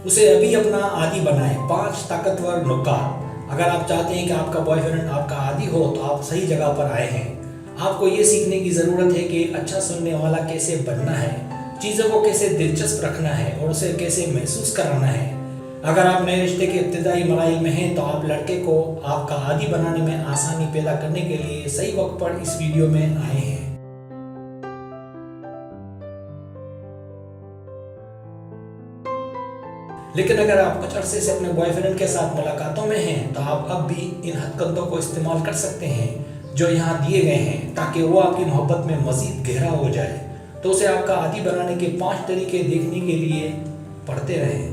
उसे अभी अपना आदी बनाएं। 5 ताकतवर नुक्कड़। अगर आप चाहते हैं कि आपका बॉयफ्रेंड आपका आदी हो तो आप सही जगह पर आए हैं। आपको ये सीखने की ज़रूरत है कि एक अच्छा सुनने वाला कैसे बनना है, चीज़ों को कैसे दिलचस्प रखना है और उसे कैसे महसूस कराना है। अगर आप नए रिश्ते के इब्तिदाई मराइल में हैं तो आप लड़के को आपका आदी बनाने में आसानी पैदा करने के लिए सही वक्त पर इस वीडियो में आए हैं। लेकिन अगर आप कुछ अरसे से अपने बॉयफ्रेंड के साथ मुलाकातों में हैं तो आप अब भी इन हथकंडों को इस्तेमाल कर सकते हैं जो यहाँ दिए गए हैं, ताकि वो आपकी मोहब्बत में मज़ीद गहरा हो जाए। तो उसे आपका आदी बनाने के 5 तरीके देखने के लिए पढ़ते रहें।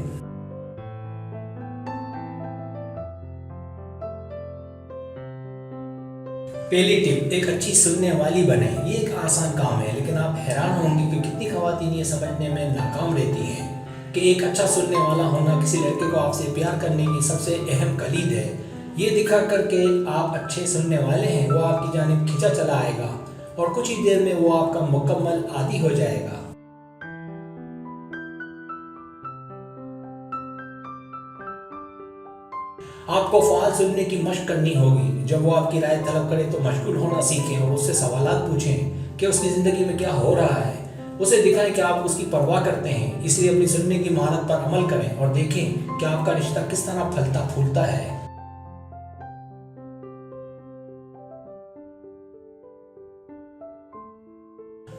पहली टिप, एक अच्छी सुनने वाली बने। ये एक आसान काम है, लेकिन आप हैरान होंगे कि कितनी ख़वातीन ये समझने में नाकाम रहती हैं कि एक अच्छा सुनने वाला होना किसी लड़के को आपसे प्यार करने की सबसे अहम कलीद है। ये दिखा कर के आप अच्छे सुनने वाले हैं, वो आपकी जानिब खिंचा चला आएगा और कुछ ही देर में वो आपका मुकम्मल आदी हो जाएगा। आपको फ़ाल सुनने की मशक करनी होगी। जब वो आपकी राय तलब करे तो मशगूल होना सीखें और उससे सवालात पूछें कि उसकी ज़िंदगी में क्या हो रहा है। उसे दिखाएं कि आप उसकी परवाह करते हैं। इसलिए अपनी सुनने की महारत पर अमल करें और देखें कि आपका रिश्ता किस तरह फलता फूलता है।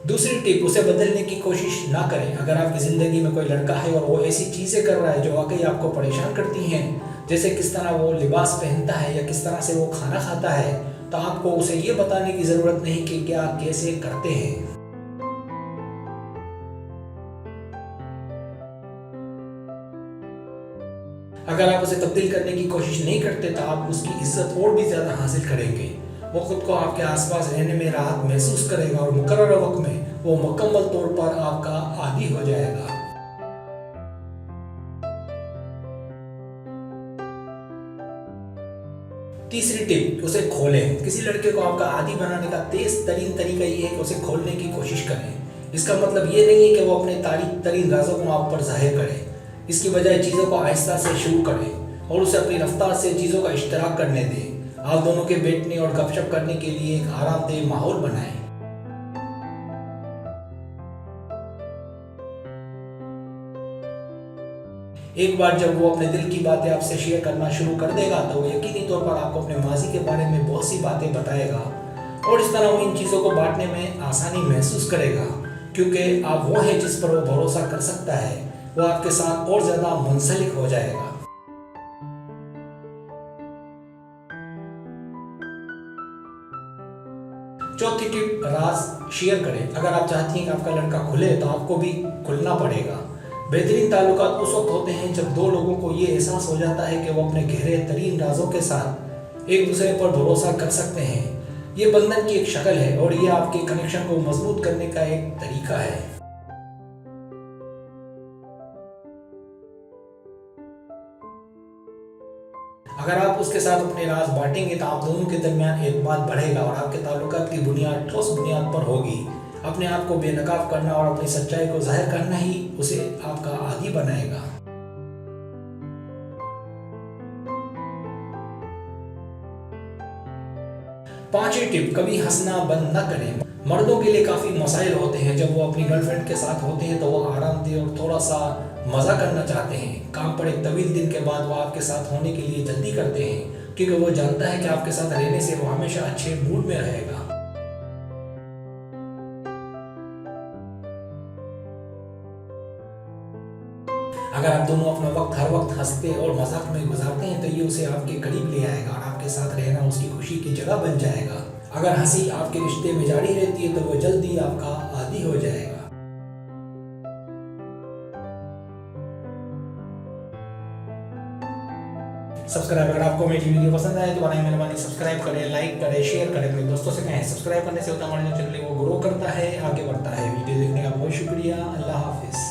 दूसरी टिप, उसे बदलने की कोशिश ना करें। अगर आपकी ज़िंदगी में कोई लड़का है और वो ऐसी चीज़ें कर रहा है जो वाकई आपको परेशान करती हैं, जैसे किस तरह वो लिबास पहनता है या किस तरह से वो खाना खाता है, तो आपको उसे ये बताने की ज़रूरत नहीं कि क्या कैसे करते हैं। अगर आप उसे तब्दील करने की कोशिश नहीं करते तो आप उसकी इज्जत और भी ज़्यादा हासिल करेंगे। वो खुद को आपके आसपास रहने में राहत महसूस करेगा और मुकर्रर वक्त में वो मुकम्मल तौर पर आपका आदी हो जाएगा। तीसरी टिप, उसे खोलें। किसी लड़के को आपका आदी बनाने का तेज तरीन तरीका ये है कि उसे खोलने की कोशिश करें। इसका मतलब ये नहीं है कि वो अपने तारीफ तरीन राज़ों को आप पर जाहिर करे। इसकी बजाय चीज़ों को आहिस्ता से शुरू करें और उसे अपनी रफ्तार से चीज़ों का इश्तराक करने दें। आप दोनों के बैठने और गपशप करने के लिए एक आरामदेह माहौल बनाएं। एक बार जब वो अपने दिल की बातें आपसे शेयर करना शुरू कर देगा तो वो यकीनी तौर पर आपको अपने माजी के बारे में बहुत सी बातें बताएगा और इस तरह वो इन चीज़ों को बांटने में आसानी महसूस करेगा, क्योंकि आप वो हैं जिस पर वो भरोसा कर सकता है। वो आपके साथ और ज़्यादा मुंसलिक हो जाएगा। चौथी टिप, राज शेयर करें। अगर आप चाहती हैं कि आपका लड़का खुले तो आपको भी खुलना पड़ेगा। बेहतरीन ताल्लुकात उस वक्त होते हैं जब दो लोगों को ये एहसास हो जाता है कि वो अपने गहरे तरीन राजों के साथ एक दूसरे पर भरोसा कर सकते हैं। ये बंधन की एक शक्ल है और ये आपके कनेक्शन को मजबूत करने का एक तरीका है। अगर आप उसके साथ अपने राज बांटेंगे तो आप दोनों के दरमियान एतमाद बढ़ेगा और आपके ताल्लुकात की बुनियाद ठोस बुनियाद पर होगी। अपने आप को बेनकाब करना और अपनी सच्चाई को जाहिर करना ही उसे आपका आदी बनाएगा। पांचवी टिप, कभी हंसना बंद न करें। मर्दों के लिए काफ़ी मसाइल होते हैं। जब वो अपनी गर्लफ्रेंड के साथ होते हैं तो वो आरामदेह और थोड़ा सा मज़ा करना चाहते हैं। काम पर एक तवील दिन के बाद वो आपके साथ होने के लिए जल्दी करते हैं, क्योंकि वो जानता है कि आपके साथ रहने से वो हमेशा अच्छे मूड में रहेगा। अगर आप दोनों अपना वक्त हर वक्त हंसते और मजाक में गुजारते हैं तो ये उसे आपके करीब ले आएगा और आपके साथ रहना उसकी खुशी की जगह बन जाएगा। अगर हंसी आपके रिश्ते में जारी रहती है तो वो जल्दी आपका आदी हो जाएगा। सब्सक्राइब, अगर आपको मेरी वीडियो पसंद आए तो बनाए मेहरबानी सब्सक्राइब करें, लाइक करें, शेयर करें, अपने दोस्तों से कहें। सब्सक्राइब करने से होता हमारे जो चैनल वो ग्रो करता है, आगे बढ़ता है। वीडियो देखने का बहुत शुक्रिया। अल्लाह हाफिज़।